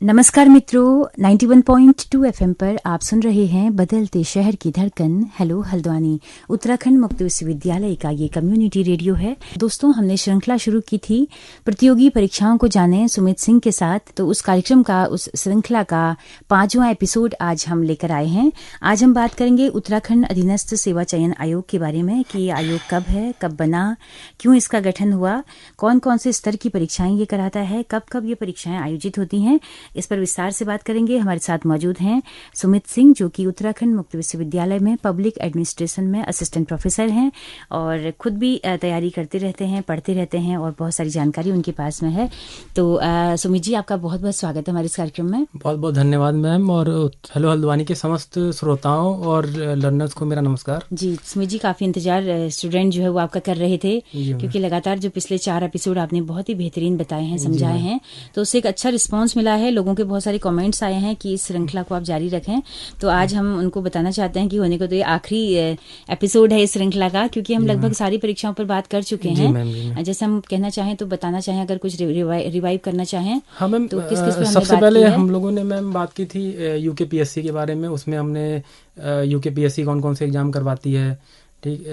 नमस्कार मित्रों, 91.2 एफएम पर आप सुन रहे हैं बदलते शहर की धड़कन। हेलो हल्द्वानी, उत्तराखंड मुक्त विश्वविद्यालय का ये कम्युनिटी रेडियो है। दोस्तों, हमने श्रृंखला शुरू की थी प्रतियोगी परीक्षाओं को जाने सुमित सिंह के साथ। तो उस कार्यक्रम का, उस श्रृंखला का 5वां एपिसोड आज हम लेकर आए हैं। आज हम बात करेंगे उत्तराखंड अधीनस्थ सेवा चयन आयोग के बारे में कि ये आयोग कब है, कब बना, क्यों इसका गठन हुआ, कौन कौन से स्तर की परीक्षाएं ये कराता है, कब कब ये परीक्षाएं आयोजित होती हैं। इस पर विस्तार से बात करेंगे। हमारे साथ मौजूद हैं सुमित सिंह, जो कि उत्तराखंड मुक्त विश्वविद्यालय में पब्लिक एडमिनिस्ट्रेशन में असिस्टेंट प्रोफेसर हैं और खुद भी तैयारी करते रहते हैं, पढ़ते रहते हैं और बहुत सारी जानकारी उनके पास में है। तो सुमित जी, आपका बहुत बहुत स्वागत है हमारे इस कार्यक्रम में। बहुत बहुत धन्यवाद मैम, और हेलो हल्द्वानी के समस्त श्रोताओं और लर्नर्स को मेरा नमस्कार। जी सुमित जी, काफ़ी इंतजार स्टूडेंट जो है वो आपका कर रहे थे, क्योंकि लगातार जो पिछले 4 एपिसोड आपने बहुत ही बेहतरीन बताए हैं, समझाए हैं, तो उससे एक अच्छा रिस्पांस मिला है। लोगों के बहुत सारे कमेंट्स आए हैं कि इस श्रृंखला को आप जारी रखें। तो आज हम उनको बताना चाहते हैं कि होने को तो ये आखिरी एपिसोड है इस श्रृंखला का, क्योंकि हम लगभग सारी परीक्षाओं पर बात कर चुके हैं। जैसे हम कहना चाहें तो बताना चाहें, अगर कुछ रिवाइव करना चाहें। हाँ मैम, तो किस किस पे सबसे पहले हम लोगों ने मैम बात की थी यूकेपीएससी के बारे में। उसमें हमने यूकेपीएससी कौन कौन से एग्जाम करवाती है, ठीक,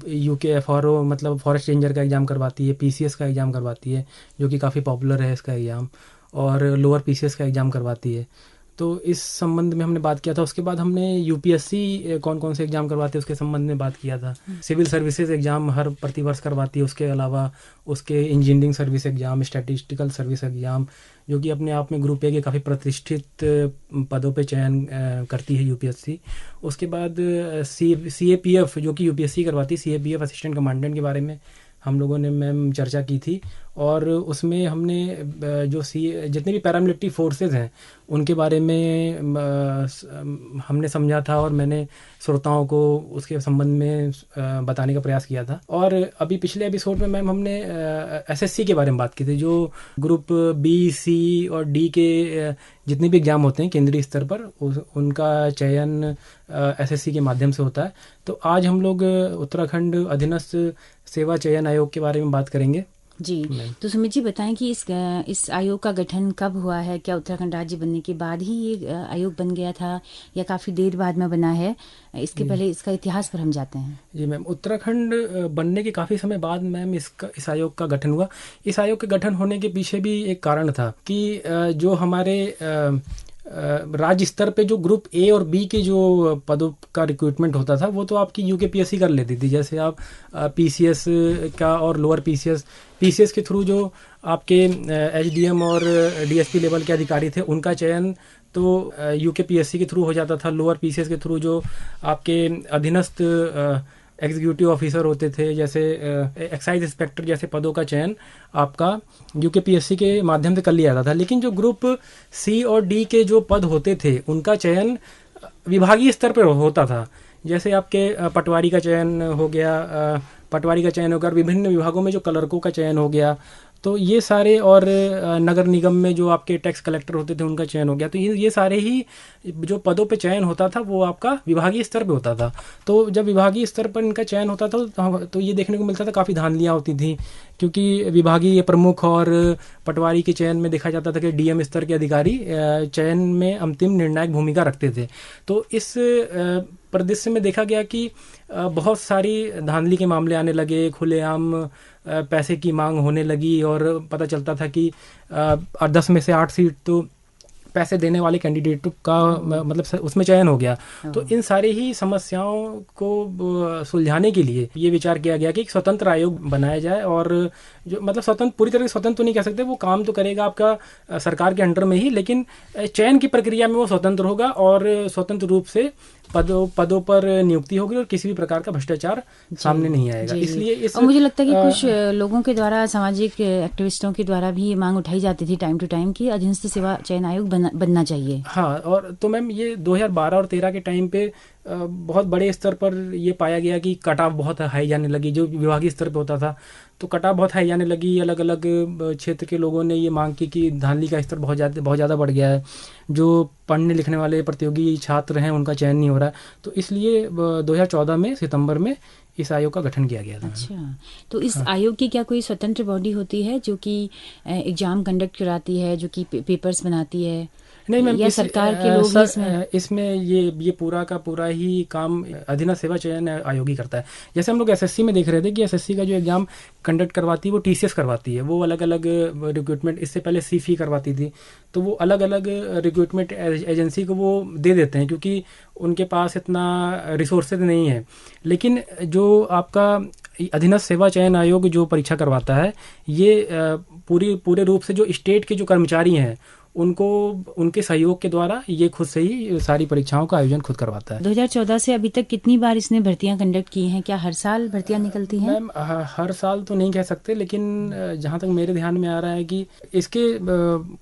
यूकेएफआरओ मतलब फॉरेस्ट रेंजर का एग्जाम करवाती है, पीसीएस का एग्जाम करवाती है जो कि काफ़ी पॉपुलर है इसका एग्ज़ाम, और लोअर पीसीएस का एग्ज़ाम करवाती है। तो इस संबंध में हमने बात किया था। उसके बाद हमने यूपीएससी कौन कौन से एग्ज़ाम करवाते हैं उसके संबंध में बात किया था। सिविल सर्विसेज एग्ज़ाम हर प्रतिवर्ष करवाती है। उसके अलावा उसके engineering service exam, statistical service exam, जो कि अपने आप में ग्रुप ए के काफ़ी प्रतिष्ठित पदों पे चयन करती है यूपीएससी। उसके बाद सीएपीएफ जो कि यूपीएससी करवाती है, सीएपीएफ असिस्टेंट कमांडेंट के बारे में हम लोगों ने मैम चर्चा की थी। और उसमें हमने जो जितने भी पैरामिलिट्री फोर्सेस हैं उनके बारे में हमने समझा था, और मैंने श्रोताओं को उसके संबंध में बताने का प्रयास किया था। और अभी पिछले एपिसोड में मैम हमने एसएससी के बारे में बात की थी, जो ग्रुप बी, सी और डी के जितने भी एग्ज़ाम होते हैं केंद्रीय स्तर पर, उनका चयन एसएससी के माध्यम से होता है। तो आज हम लोग उत्तराखंड अधीनस्थ सेवा चयन आयोग के बारे में बात करेंगे। जी, तो सुमित जी बताएं कि इस आयोग का गठन कब हुआ है? क्या उत्तराखंड राज्य बनने के बाद ही ये आयोग बन गया था या काफ़ी देर बाद में बना है? इसके पहले इसका इतिहास पर हम जाते हैं। जी मैम, उत्तराखंड बनने के काफ़ी समय बाद मैम इस आयोग का गठन हुआ। इस आयोग के गठन होने के पीछे भी एक कारण था कि जो हमारे राज्य स्तर पे जो ग्रुप ए और बी के जो पदों का रिक्रूटमेंट होता था वो तो आपकी यूकेपीएससी कर लेती थी। जैसे आप पीसीएस का और लोअर पीसीएस के थ्रू जो आपके एचडीएम और डीएसपी लेवल के अधिकारी थे उनका चयन तो यूकेपीएससी के थ्रू हो जाता था। लोअर पीसीएस के थ्रू जो आपके अधीनस्थ एग्जीक्यूटिव ऑफिसर होते थे, जैसे एक्साइज इंस्पेक्टर जैसे पदों का चयन आपका यूकेपीएससी के माध्यम से कर लिया जाता था। लेकिन जो ग्रुप सी और डी के जो पद होते थे उनका चयन विभागीय स्तर पर होता था। जैसे आपके पटवारी का चयन हो गया, पटवारी का चयन होकर विभिन्न विभागों में जो क्लर्कों का चयन हो गया, तो ये सारे, और नगर निगम में जो आपके टैक्स कलेक्टर होते थे उनका चयन हो गया। तो ये सारे ही जो पदों पे चयन होता था वो आपका विभागीय स्तर पे होता था। तो जब विभागीय स्तर पर इनका चयन होता था तो ये देखने को मिलता था काफ़ी धांधलियाँ होती थी, क्योंकि विभागीय प्रमुख और पटवारी के चयन में देखा जाता था कि डीएम स्तर के अधिकारी चयन में अंतिम निर्णायक भूमिका रखते थे। तो इस परिदृश्य में देखा गया कि बहुत सारी धांधली के मामले आने लगे, खुलेआम पैसे की मांग होने लगी, और पता चलता था कि 10 में से 8 सीट तो पैसे देने वाले कैंडिडेट का मतलब उसमें चयन हो गया। तो इन सारी ही समस्याओं को सुलझाने के लिए ये विचार किया गया कि एक स्वतंत्र आयोग बनाया जाए, और जो मतलब स्वतंत्र, पूरी तरह से स्वतंत्र तो नहीं कह सकते, वो काम तो करेगा आपका सरकार के अंडर में ही, लेकिन चयन की प्रक्रिया में वो स्वतंत्र होगा और स्वतंत्र रूप से पदों पर नियुक्ति होगी और किसी भी प्रकार का भ्रष्टाचार सामने नहीं आएगा। इसलिए और मुझे लगता है कि कुछ लोगों के द्वारा, सामाजिक एक्टिविस्टों के द्वारा भी ये मांग उठाई जाती थी टाइम टू टाइम कि अधीनस्थ सेवा चयन आयोग बनना चाहिए। हाँ, और तो मैम ये 2012 और 13 के टाइम पे बहुत बड़े स्तर पर ये पाया गया कि कट ऑफ बहुत हाई जाने लगी, जो विभागीय स्तर पर होता था तो कट ऑफ बहुत हाई जाने लगी। अलग अलग क्षेत्र के लोगों ने ये मांग की कि धांधली का स्तर बहुत ज़्यादा बढ़ गया है, जो पढ़ने लिखने वाले प्रतियोगी छात्र हैं उनका चयन नहीं हो रहा है। तो इसलिए 2014 में सितंबर में इस आयोग का गठन किया गया था। अच्छा, तो इस हाँ। आयोग की क्या कोई स्वतंत्र बॉडी होती है जो कि एग्जाम कंडक्ट कराती है, जो कि पेपर्स बनाती है, नहीं मैम, या सरकार के लोग ही इसमें? इसमें ये पूरा का पूरा ही काम अधीनस्थ सेवा चयन आयोग ही करता है। जैसे हम लोग एसएससी में देख रहे थे कि एसएससी का जो एग्जाम कंडक्ट करवाती है वो टीसीएस करवाती है, वो अलग अलग रिक्रूटमेंट, इससे पहले सीफी करवाती थी, तो वो अलग अलग रिक्रूटमेंट एजेंसी को वो दे देते हैं क्योंकि उनके पास इतना रिसोर्सेज नहीं है। लेकिन जो आपका अधीनस्थ सेवा चयन आयोग जो परीक्षा करवाता है, ये पूरे रूप से जो स्टेट के जो कर्मचारी हैं उनको उनके सहयोग के द्वारा ये खुद से ही सारी परीक्षाओं का आयोजन खुद करवाता है। 2014 से अभी तक कितनी बार इसने भर्तियां कंडक्ट की हैं? क्या हर साल भर्तियां निकलती हैं? मैम हर साल तो नहीं कह सकते, लेकिन जहाँ तक मेरे ध्यान में आ रहा है कि इसके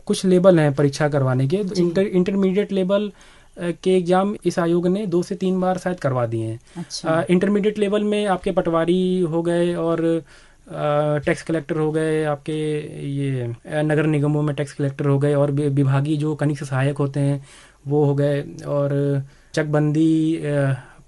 कुछ लेवल हैं परीक्षा करवाने के। इंटरमीडिएट लेवल के एग्जाम इस आयोग ने 2 से 3 बार शायद करवा दिए हैं। अच्छा। इंटरमीडिएट लेवल में आपके पटवारी हो गए और टैक्स कलेक्टर हो गए, आपके ये नगर निगमों में टैक्स कलेक्टर हो गए, और विभागीय जो कनिष्ठ सहायक होते हैं वो हो गए, और चकबंदी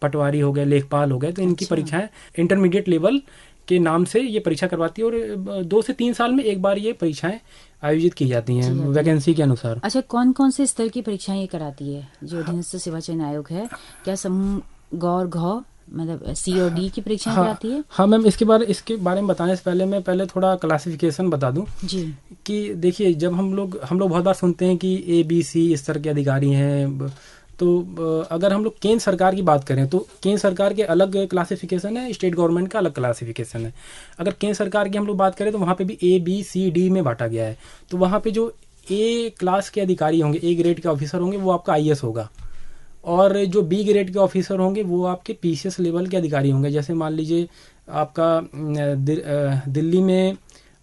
पटवारी हो गए, लेखपाल हो गए। तो इनकी परीक्षाएं इंटरमीडिएट लेवल के नाम से ये परीक्षा करवाती है, और 2 से 3 साल में एक बार ये परीक्षाएं आयोजित की जाती हैं वैकेंसी के अनुसार। अच्छा, कौन कौन से स्तर की परीक्षाएं ये कराती है जो अधीनस्थ सेवा चयन आयोग है? क्या समूह गौर घ मतलब सी और डी की परीक्षाएं कराती है? हाँ मैम, इसके बारे में बताने से पहले मैं थोड़ा क्लासिफिकेशन बता दूं जी। कि देखिए, जब हम लोग बहुत बार सुनते हैं कि ABC स्तर के अधिकारी हैं, तो अगर हम लोग केंद्र सरकार की बात करें तो केंद्र सरकार के अलग क्लासिफिकेशन है, स्टेट गवर्नमेंट का अलग क्लासिफिकेशन है। अगर केंद्र सरकार की हम लोग बात करें तो वहाँ पे भी ABCD में बांटा गया है। तो वहाँ पे जो A क्लास के अधिकारी होंगे, A ग्रेड के ऑफिसर होंगे, वो आपका IAS होगा, और जो B ग्रेड के ऑफिसर होंगे वो आपके PCS लेवल के अधिकारी होंगे। जैसे मान लीजिए आपका दिल्ली में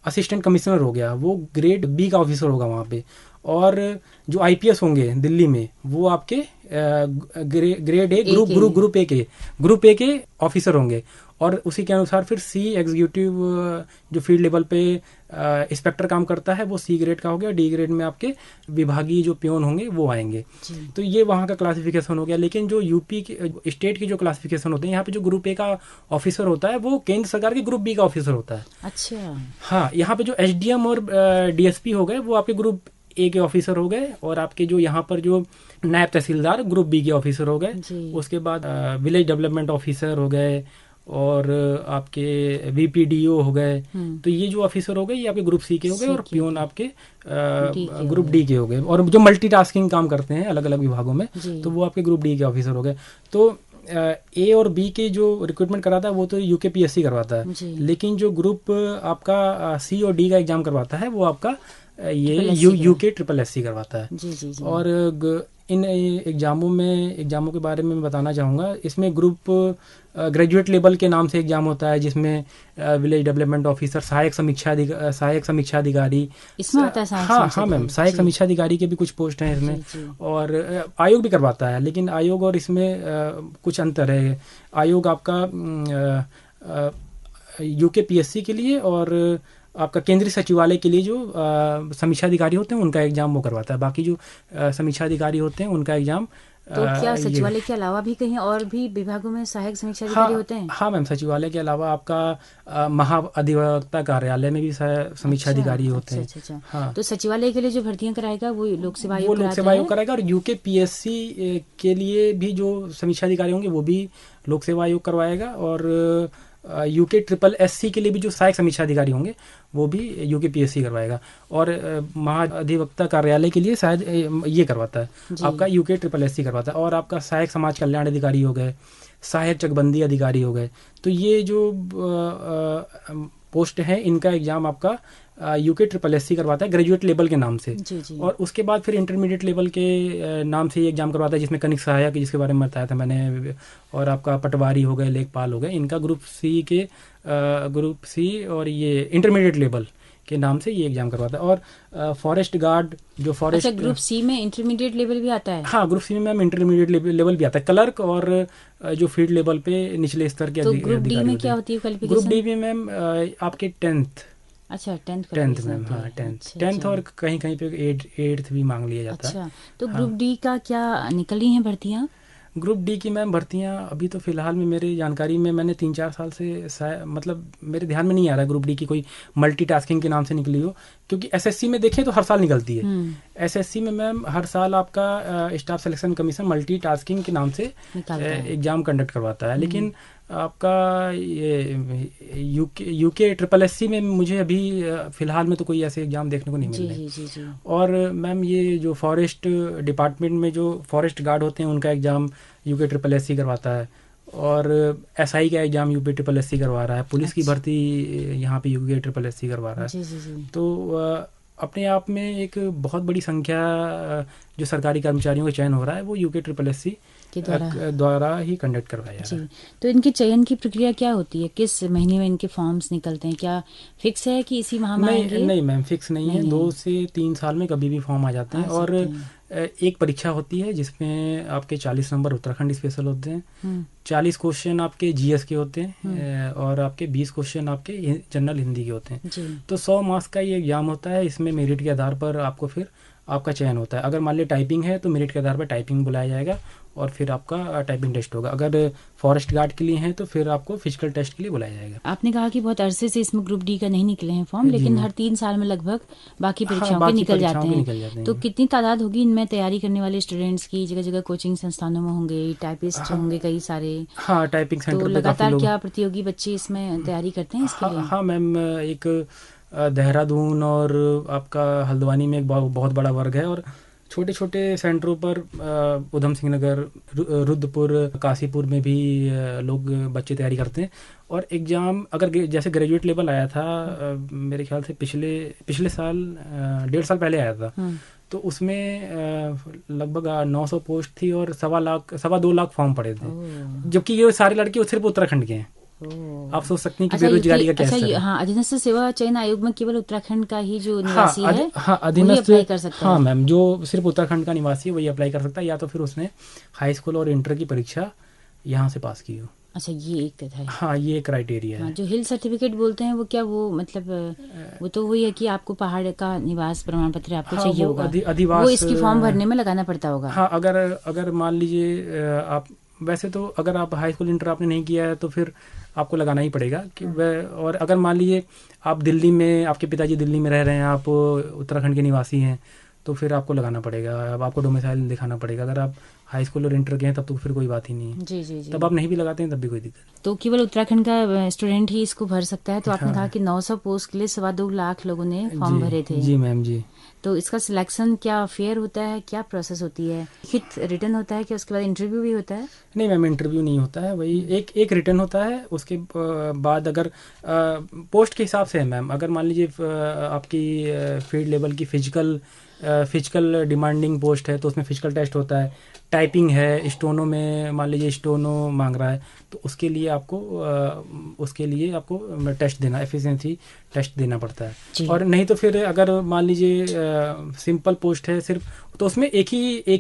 असिस्टेंट कमिश्नर हो गया, वो ग्रेड B का ऑफिसर होगा वहाँ पे। और जो IPS होंगे दिल्ली में वो आपके ग्रेड A ग्रुप ए के ऑफिसर होंगे। और उसी के अनुसार फिर C एग्जीक्यूटिव जो फील्ड लेवल पे इंस्पेक्टर काम करता है वो C ग्रेड का हो गया। D ग्रेड में आपके विभागीय जो पियोन होंगे वो आएंगे। तो ये वहाँ का क्लासिफिकेशन हो गया। लेकिन जो यूपी के स्टेट की जो क्लासिफिकेशन होते हैं, यहाँ पे जो ग्रुप A का ऑफिसर होता है वो केंद्र सरकार के ग्रुप B का ऑफिसर होता है। अच्छा। हाँ, यहाँ पे जो SDM और DSP हो गए वो आपके ग्रुप A के ऑफिसर हो गए, और आपके जो यहाँ पर जो नायब तहसीलदार ग्रुप B के ऑफिसर हो गए। उसके बाद विलेज डेवलपमेंट ऑफिसर हो गए, और आपके VPDO हो गए। तो ये जो ऑफिसर हो गए ये आपके ग्रुप C के हो गए, और पियोन आपके ग्रुप D के हो गए। और जो मल्टीटास्किंग काम करते हैं अलग अलग विभागों में तो वो आपके ग्रुप D के ऑफिसर हो गए। तो A और B के जो रिक्रूटमेंट कराता है वो तो UKPSC करवाता है, लेकिन जो ग्रुप आपका C और D का एग्जाम करवाता है वो आपका ये UKSSC करवाता है। जी। और इन एग्जामों के बारे में मैं बताना चाहूँगा। इसमें ग्रुप ग्रेजुएट लेवल के नाम से एग्जाम होता है, जिसमें विलेज डेवलपमेंट ऑफिसर, सहायक समीक्षा अधिकारी इसमें आता है। हाँ मैम, सहायक समीक्षा अधिकारी के भी कुछ पोस्ट हैं इसमें। और आयोग भी करवाता है, लेकिन आयोग और इसमें कुछ अंतर है। आयोग आपका UKPSC के लिए और आपका केंद्रीय सचिवालय के लिए जो समीक्षा अधिकारी होते हैं उनका एग्जाम वो करवाता है। बाकी जो समीक्षा अधिकारी होते हैं उनका एग्जाम तो क्या सचिवालय के अलावा भी कहीं और भी विभागों में सहायक समीक्षा अधिकारी होते हैं? हाँ मैम, सचिवालय के अलावा आपका महाअधिवक्ता कार्यालय में भी समीक्षा अधिकारी होते हैं। अच्छा। हाँ, तो सचिवालय के लिए जो भर्तियां कराएगा वो लोक सेवा आयोग कराएगा, और UKPSC के लिए भी जो समीक्षा अधिकारी होंगे वो भी लोक सेवा आयोग करवाएगा, और UKSSC के लिए भी जो सहायक समीक्षा अधिकारी होंगे वो भी UKPSC करवाएगा। और महाअधिवक्ता कार्यालय के लिए शायद ये करवाता है आपका UKSSC करवाता है। और आपका सहायक समाज कल्याण अधिकारी हो गए, सहायक चकबंदी अधिकारी हो गए। तो ये जो पोस्ट है इनका एग्जाम आपका UKSSC करवाता है ग्रेजुएट लेवल के नाम से। और उसके बाद फिर इंटरमीडिएट लेवल के नाम से ये एग्जाम करवाता है, जिसमें कनिष्ठ सहायक, जिसके बारे में बताया था मैंने, और आपका पटवारी हो गए, लेखपाल हो गए। इनका ग्रुप C और ये इंटरमीडिएट लेवल के नाम से ये एग्जाम करवाता है। और फॉरेस्ट गार्ड जो फॉरेस्ट। अच्छा, ग्रुप सी में इंटरमीडिएट लेवल भी आता है? हाँ, ग्रुप सी में मैम इंटरमीडिएट लेवल भी आता है, क्लर्क और जो फील्ड लेवल पे निचले स्तर के तो अधिकारी ग्रुप डी में क्या होती है क्वालिफिकेशन? ग्रुप डी में मैम आपके 10th। अच्छा, 10th मैम, हाँ 10th और कहीं कहीं पे 8th भी मांग लिया जाता है। अच्छा, तो ग्रुप डी का क्या निकली हैं भर्तियाँ? ग्रुप डी की मैम भर्तियां अभी तो फिलहाल में मेरी जानकारी में मैंने 3-4 साल से मतलब मेरे ध्यान में नहीं आ रहा ग्रुप डी की कोई मल्टीटास्किंग के नाम से निकली हो, क्योंकि एसएससी में देखें तो हर साल निकलती है। एसएससी में मैम हर साल आपका स्टाफ सिलेक्शन कमीशन मल्टीटास्किंग के नाम से एग्जाम कंडक्ट करवाता है, लेकिन आपका ये यूके SSSC में मुझे अभी फिलहाल में तो कोई ऐसे एग्जाम देखने को नहीं मिल रहे। और मैम ये जो फॉरेस्ट डिपार्टमेंट में जो फॉरेस्ट गार्ड होते हैं उनका एग्जाम यूके SSSC करवाता है, और एसआई का एग्जाम यूके SSSC करवा रहा है, पुलिस की भर्ती यहाँ पे यूके SSSC करवा रहा है। तो अपने आप में एक बहुत बड़ी संख्या जो सरकारी कर्मचारियों का चयन हो रहा है वो यूके SSSC के द्वारा ही कंडक्ट करवाया जा रहा है। तो इनके चयन की प्रक्रिया क्या होती है? किस महीने में इनके फॉर्म्स निकलते हैं? क्या फिक्स है कि इसी माह में आएंगे? नहीं मैम, फिक्स नहीं है। 2 से 3 साल में कभी भी फॉर्म आ जाते हैं। और एक परीक्षा होती है जिसमें आपके 40 नंबर उत्तराखंड स्पेशल होते हैं, 40 क्वेश्चन आपके जीएस के होते हैं, और आपके 20 क्वेश्चन आपके जनरल हिंदी के होते हैं। तो 100 मार्क्स का ये एग्जाम होता है। इसमें मेरिट के आधार पर आपको फिर आपका चयन होता है। अगर मान लीजिए टाइपिंग है तो मेरिट के आधार पर टाइपिंग बुलाया जाएगा और फिर आपका टाइपिंग टेस्ट होगा। अगर फॉरेस्ट गार्ड के लिए है तो फिर आपको फिजिकल टेस्ट के लिए बुलाया जाएगा। आपने कहा कि बहुत अरसे से इसमें ग्रुप डी का नहीं निकले हैं फॉर्म, लेकिन हर 3 साल में लगभग बाकी परीक्षाओं के निकल जाते हैं। तो कितनी तादाद होगी इनमें तैयारी करने वाले स्टूडेंट्स की? जगह जगह कोचिंग संस्थानों में होंगे, टाइपिस्ट होंगे कई सारे। हाँ, टाइपिंग सेंटर। तो लगातार क्या प्रतियोगी बच्चे इसमें तैयारी करते हैं इसके लिए? हाँ मैम, एक देहरादून और आपका हल्द्वानी में एक बहुत बड़ा वर्ग है, और छोटे छोटे सेंटरों पर उधम सिंह नगर, रुद्रपुर, काशीपुर में भी लोग बच्चे तैयारी करते हैं। और एग्ज़ाम अगर जैसे ग्रेजुएट लेवल आया था मेरे ख्याल से पिछले साल 1.5 साल पहले आया था, तो उसमें लगभग 900 पोस्ट थी और 2.25 लाख फॉर्म पड़े थे, जबकि ये सारे लड़के सिर्फ उत्तराखंड के हैं। आप सोच सकती हैं कि बेरोजगारी का क्या स्तर है। हाँ, अधीनस्थ सेवा चयन आयोग में केवल उत्तराखंड का ही जो निवासी है अधीनस्थ अप्लाई कर सकता है। हाँ मैम, जो सिर्फ उत्तराखंड का निवासी है वही अप्लाई कर सकता है, या तो फिर उसने हाई स्कूल और इंटर की परीक्षा यहाँ से पास की हो। अच्छा, ये एक है। हाँ, ये क्राइटेरिया है। हाँ, जो हिल सर्टिफिकेट बोलते हैं वो क्या, वो मतलब वो तो वही है कि आपको पहाड़ का निवास प्रमाण पत्र आपको चाहिए होगा, वो इसकी फॉर्म भरने में लगाना पड़ता होगा। हाँ, अगर मान लीजिए आप, वैसे तो अगर आप हाई स्कूल इंटर आपने नहीं किया है तो फिर आपको लगाना ही पड़ेगा कि और अगर मान लीजिए आप दिल्ली में, आपके पिताजी दिल्ली में रह रहे हैं, आप उत्तराखंड के निवासी हैं, तो फिर आपको लगाना पड़ेगा। अब आपको डोमिसाइल दिखाना पड़ेगा। अगर आप हाई स्कूल और इंटर के हैं तब तो फिर कोई बात ही नहीं है। जी। तब आप नहीं भी लगाते हैं तब भी कोई दिक्कत। तो केवल उत्तराखंड का स्टूडेंट ही इसको भर सकता है। तो आपने कहा कि 900 पोस्ट के लिए 2.25 लाख लोगों ने फॉर्म भरे थे। जी मैम, जी। तो इसका सिलेक्शन क्या फेयर होता है, क्या प्रोसेस होती है? लिखित रिटर्न होता है कि उसके बाद इंटरव्यू भी होता है? नहीं मैम, इंटरव्यू नहीं होता है, वही एक रिटर्न होता है। उसके बाद अगर पोस्ट के हिसाब से है मैम, अगर मान लीजिए आपकी फील्ड लेवल की फिजिकल डिमांडिंग पोस्ट है तो उसमें फिजिकल टेस्ट होता है। टाइपिंग है, स्टोनो में मान लीजिए स्टोनो मांग रहा है तो उसके लिए आपको टेस्ट देना, एफिशिएंसी टेस्ट देना पड़ता है। और नहीं तो फिर अगर मान लीजिए सिंपल पोस्ट है सिर्फ, तो उसमें एक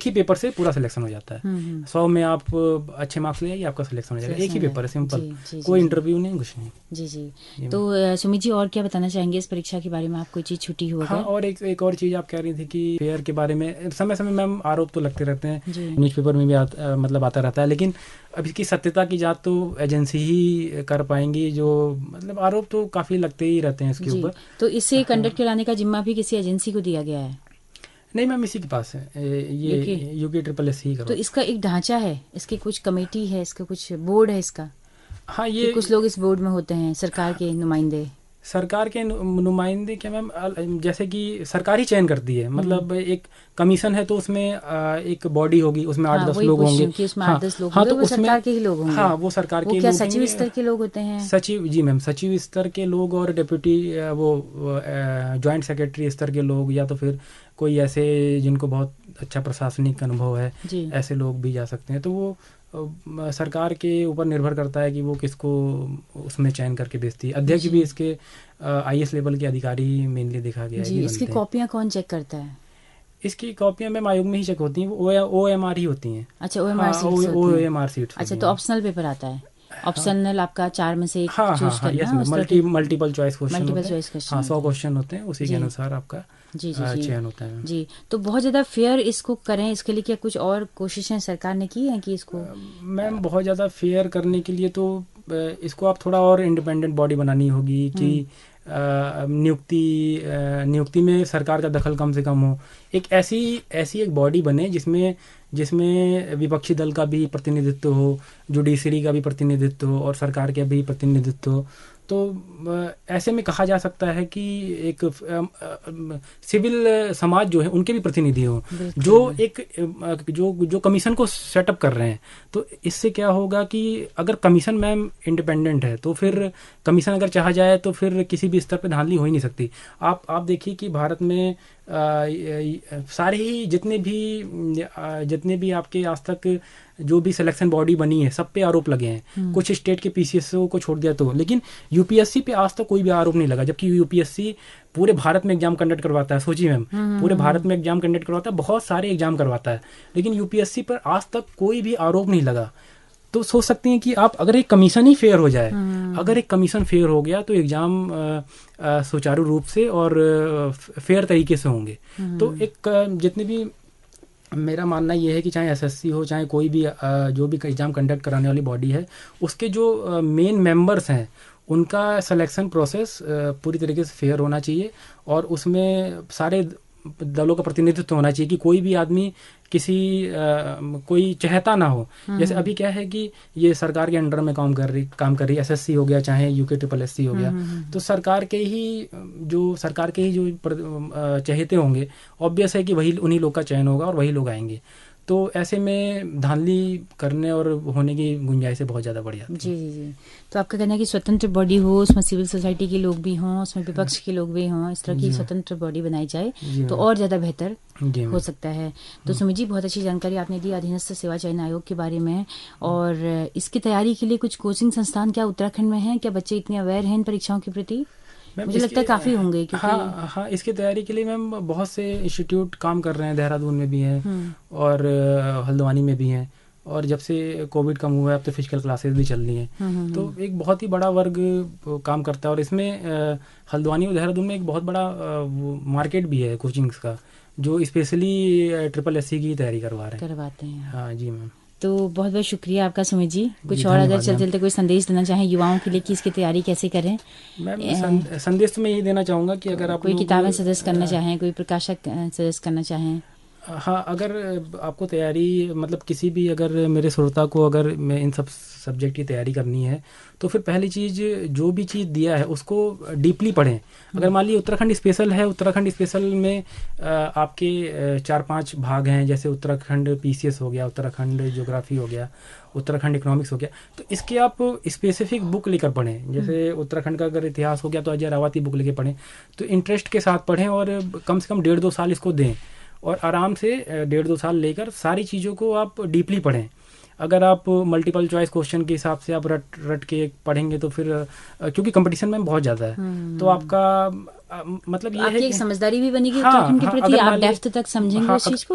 ही पेपर से पूरा सिलेक्शन हो जाता है। 100 में आप अच्छे मार्क्स ले आइए, आपका सिलेक्शन हो जाएगा। एक ही पेपर है, सिंपल, कोई इंटरव्यू नहीं, कुछ नहीं। जी। तो सुमित जी, और क्या बताना चाहेंगे इस परीक्षा के बारे में? आप कोई चीज छुट्टी हुआ? हाँ, और एक और चीज आप कह रही थी कि फेयर के बारे में समय समय मैम आरोप तो लगते रहते हैं, न्यूज़पेपर में भी आता रहता है, लेकिन अब इसकी सत्यता की जांच तो एजेंसी ही कर पाएंगी। जो मतलब आरोप तो काफी लगते ही रहते हैं इसके ऊपर। तो इसे कंडक्ट कराने का जिम्मा भी किसी एजेंसी को दिया गया है? नहीं मैम, इसी के पास है, ये यूके SSSC का। तो इसका एक ढांचा है, इसकी कुछ कमेटी है, इसका कुछ बोर्ड है इसका? हाँ, ये कुछ लोग इस बोर्ड में होते हैं, सरकार के नुमाइंदे। सरकार के नुमाइंदे क्या मैम, जैसे कि सरकार ही चयन करती है, मतलब एक कमीशन है तो उसमें एक बॉडी होगी, उसमें 8-10 लोग होंगे। उसमें 8-10 लोग होंगे, वो सरकार के ही लोग होंगे। हाँ, वो सरकार के क्या सचिव स्तर के लोग होते हैं? सचिव, जी मैम, सचिव स्तर के लोग और डिप्टी ज्वाइंट सेक्रेटरी स्तर के लोग, या तो फिर कोई ऐसे जिनको बहुत अच्छा प्रशासनिक अनुभव है, ऐसे लोग भी जा सकते हैं। तो वो सरकार के ऊपर निर्भर करता है कि वो किसको उसमें चयन करके भेजती है। अध्यक्ष भी इसके IAS लेवल के अधिकारी मेनली देखा गया है जी। कि इसकी बनते हैं। कॉपियाँ कौन चेक करता है? इसकी कॉपियां मैम आयोग में ही चेक होती हैं, OMR ही होती हैं। अच्छा, OMR सीट्स होती हैं। OMR सीट्स अच्छा, होती तो हैं। ऑप्शनल पेपर आता है। ऑप्शनल आपका 4 में से एक हाँ हाँ चूज हाँ, यस करना, मैम, उस तरह के मल्टीपल चॉइस क्वेश्चन मल्टीपल होते हैं। चॉइस क्वेश्चन हाँ, 100 होते हैं। क्वेश्चन होते हैं, उसी के जी अनुसार आपका जी जी जी चयन होता है। जी। तो बहुत ज़्यादा फेयर इसको करें, इसके लिए क्या कुछ और कोशिशें सरकार ने की हैं कि इसको मैम बहुत ज़्यादा फेयर करने के लिए तो इसको आप थोड़ा और इंडिपेंडेंट बॉडी बनानी होगी कि नियुक्ति में सरकार का दखल कम से कम हो। एक ऐसी एक बॉडी बने जिसमें विपक्षी दल का भी प्रतिनिधित्व हो, जुडिशरी का भी प्रतिनिधित्व हो और सरकार का भी प्रतिनिधित्व हो। तो ऐसे में कहा जा सकता है कि एक सिविल समाज जो है उनके भी प्रतिनिधि हो, जो कमीशन को सेटअप कर रहे हैं। तो इससे क्या होगा कि अगर कमीशन मैम इंडिपेंडेंट है तो फिर कमीशन अगर चाहा जाए तो फिर किसी भी स्तर पर धांधली हो ही नहीं सकती। आप देखिए कि भारत में सारे ही जितने भी आपके आज तक जो भी सिलेक्शन बॉडी बनी है सब पे आरोप लगे हैं। कुछ स्टेट के PCSO को छोड़ दिया तो, लेकिन UPSC पे आज तक कोई भी आरोप नहीं लगा, जबकि UPSC पूरे भारत में एग्जाम कंडक्ट करवाता है। सोचिए मैम, पूरे भारत में एग्जाम कंडक्ट करवाता है, बहुत सारे एग्जाम करवाता है, लेकिन UPSC पर आज तक कोई भी आरोप नहीं लगा। तो सोच सकते हैं कि आप अगर एक कमीशन ही फेयर हो जाए, अगर एक कमीशन फेयर हो गया तो एग्जाम सुचारू रूप से और फेयर तरीके से होंगे। तो एक जितने भी मेरा मानना ये है कि चाहे SSC हो, चाहे कोई भी जो भी एग्जाम कंडक्ट कराने वाली बॉडी है, उसके जो मेन मेंबर्स हैं उनका सिलेक्शन प्रोसेस पूरी तरीके से फेयर होना चाहिए और उसमें सारे दलों का प्रतिनिधित्व होना चाहिए कि कोई भी आदमी कोई चहता ना हो। जैसे अभी क्या है कि ये सरकार के अंडर में काम कर रही SSC हो गया, चाहे UKSSC हो गया, तो सरकार के ही जो चहेते होंगे, ऑब्वियस है कि वही उन्हीं लोग का चयन होगा और वही लोग आएंगे। तो ऐसे में धांधली करने और होने की गुंजाइश बहुत ज़्यादा बढ़ जाती है। जी जी जी। तो आपका कहना है कि स्वतंत्र बॉडी हो, उसमें सिविल सोसाइटी के लोग भी हों, उसमें विपक्ष के लोग भी हों, इस तरह की स्वतंत्र बॉडी बनाई जाए तो और ज़्यादा बेहतर हो सकता है। तो सुमित जी, बहुत अच्छी जानकारी आपने दी अधीनस्थ सेवा चयन आयोग के बारे में। और इसकी तैयारी के लिए कुछ कोचिंग संस्थान क्या उत्तराखंड में हैं? क्या बच्चे इतने अवेयर हैं इन परीक्षाओं के प्रति? मुझे लगता है काफ़ी होंगे, क्योंकि हाँ, इसकी तैयारी के लिए मैम बहुत से इंस्टीट्यूट काम कर रहे हैं। देहरादून में भी हैं और हल्द्वानी में भी हैं, और जब से कोविड कम हुआ है अब तो फिजिकल क्लासेस भी चल रही हैं। तो एक बहुत ही बड़ा वर्ग काम करता है और इसमें हल्द्वानी और देहरादून में एक बहुत बड़ा मार्केट भी है कोचिंग्स का, जो स्पेशली SSC की तैयारी करवाते हैं। हाँ जी मैम। तो बहुत बहुत शुक्रिया आपका सुमित जी। कुछ और अगर चलते कोई संदेश देना चाहें युवाओं के लिए कि इसकी तैयारी कैसे करें? मैम संदेश तो मैं यही देना चाहूँगा कि अगर आप कोई किताबें सजेस्ट करना चाहें, कोई प्रकाशक सजेस्ट करना चाहें। हाँ, अगर आपको तैयारी मतलब किसी भी अगर मेरे श्रोता को अगर मैं इन सब सब्जेक्ट की तैयारी करनी है तो फिर पहली चीज़ जो भी चीज़ दिया है उसको डीपली पढ़ें। अगर मान लीजिए उत्तराखंड स्पेशल है, उत्तराखंड स्पेशल में आपके 4-5 भाग हैं, जैसे उत्तराखंड PCS हो गया, उत्तराखंड ज्योग्राफी हो गया, उत्तराखंड इकोनॉमिक्स हो गया। तो इसके आप स्पेसिफिक बुक लेकर पढ़ें। जैसे उत्तराखंड का अगर इतिहास हो गया तो अजय रावत बुक लेकर पढ़ें। तो इंटरेस्ट के साथ पढ़ें और कम से कम 1.5-2 साल इसको दें और आराम से 1.5-2 साल लेकर सारी चीज़ों को आप डीपली पढ़ें। अगर आप मल्टीपल चॉइस क्वेश्चन के हिसाब से आप रट के पढ़ेंगे तो फिर क्योंकि कंपटीशन में बहुत ज़्यादा है तो आपका मतलब ये है कि समझदारी भी बनेगी उत्तराखंड के प्रति। आप डेप्थ तक समझेंगे उस चीज को।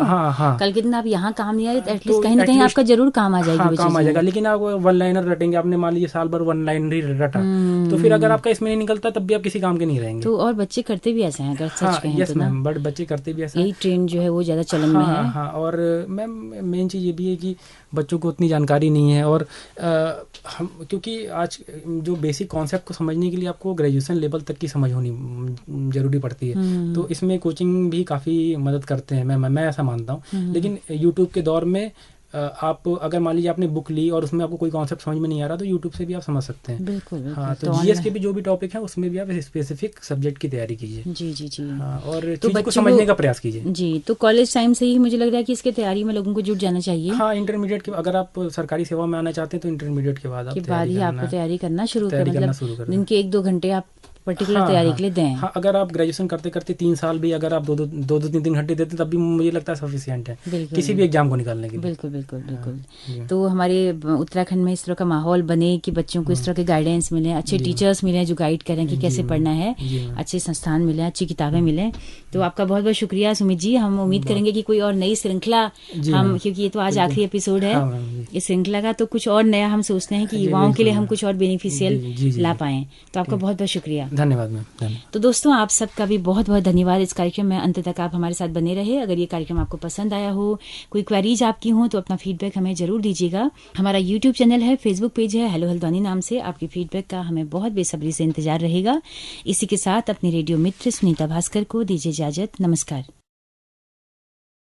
कल के दिन आप यहाँ काम नहीं आए एटलीस्ट कहीं ना कहीं आपका जरूर काम आ जाएगी। काम आ जाएगा। लेकिन आप वन लाइनर रटेंगे, आपने मान लीजिए साल भर वन लाइनर ही रटा तो फिर अगर आपका इसमें नहीं निकलता तब भी आप किसी काम के नहीं रहेंगे। तो और बच्चे करते भी ऐसे हैं, अगर सच कहें तो ना। बट बच्चे करते भी ऐसा, यही ट्रेंड जो है वो ज्यादा चलन में है। हाँ, और मैम मेन चीज़ ये भी है कि बच्चों को उतनी जानकारी नहीं है और हम क्योंकि आज जो बेसिक कॉन्सेप्ट को समझने के लिए आपको ग्रेजुएशन लेवल तक की समझ होनी जरूरी पड़ती है। तो इसमें कोचिंग भी काफ़ी मदद करते हैं, मैं ऐसा मानता हूँ। लेकिन यूट्यूब के दौर में आप अगर मान लीजिए आपने बुक ली और उसमें आपको कोई कॉन्सेप्ट समझ में नहीं आ रहा तो यूट्यूब से भी आप समझ सकते हैं। बिल्कुल। हाँ, तो GS के भी जो भी टॉपिक है उसमें भी आप स्पेसिफिक सब्जेक्ट की तैयारी कीजिए। जी जी जी। हाँ, और तो को समझने का प्रयास कीजिए। जी, तो कॉलेज टाइम से ही मुझे लग रहा है कि इसके तैयारी में लोगों को जुट जाना चाहिए। हाँ, इंटरमीडिएट के अगर आप सरकारी सेवा में आना चाहते हैं तो इंटरमीडिएट के बाद ही आपको तैयारी करना शुरू करें। मतलब दिन के 1-2 घंटे आप पर्टिकुलर तैयारी के लिए दें। हाँ, अगर आप ग्रेजुएशन करते करते 3 साल भी अगर आप दो 3 घंटे देते तब भी मुझे लगता है सफिशिएंट है किसी भी एग्जाम को निकालने के लिए। बिल्कुल बिल्कुल बिल्कुल। तो हमारे उत्तराखंड में इस तरह का माहौल बने कि बच्चों को इस तरह के गाइडेंस मिले, अच्छे टीचर्स मिले जो गाइड करें कि कैसे पढ़ना है, अच्छे संस्थान मिले, अच्छी किताबें मिलें। तो आपका बहुत बहुत शुक्रिया सुमित जी। हम उम्मीद करेंगे कि कोई और नई श्रृंखला हम, क्योंकि ये तो आज आखिरी एपिसोड है इस श्रृंखला का, तो कुछ और नया हम सोचते हैं कि युवाओं के लिए हम कुछ और बेनिफिशियल ला पाएं। तो आपका बहुत बहुत शुक्रिया। धन्यवाद मैम। तो दोस्तों आप सबका भी बहुत बहुत धन्यवाद। इस कार्यक्रम में अंत तक आप हमारे साथ बने रहे। अगर ये कार्यक्रम आपको पसंद आया हो, कोई क्वेरीज आपकी हो, तो अपना फीडबैक हमें जरूर दीजिएगा। हमारा यूट्यूब चैनल है, फेसबुक पेज है हेलो हल्द्वानी नाम से। आपकी फीडबैक का हमें बहुत बेसब्री से इंतजार रहेगा। इसी के साथ अपने रेडियो मित्र सुनीता भास्कर को दीजिए इजाजत। नमस्कार।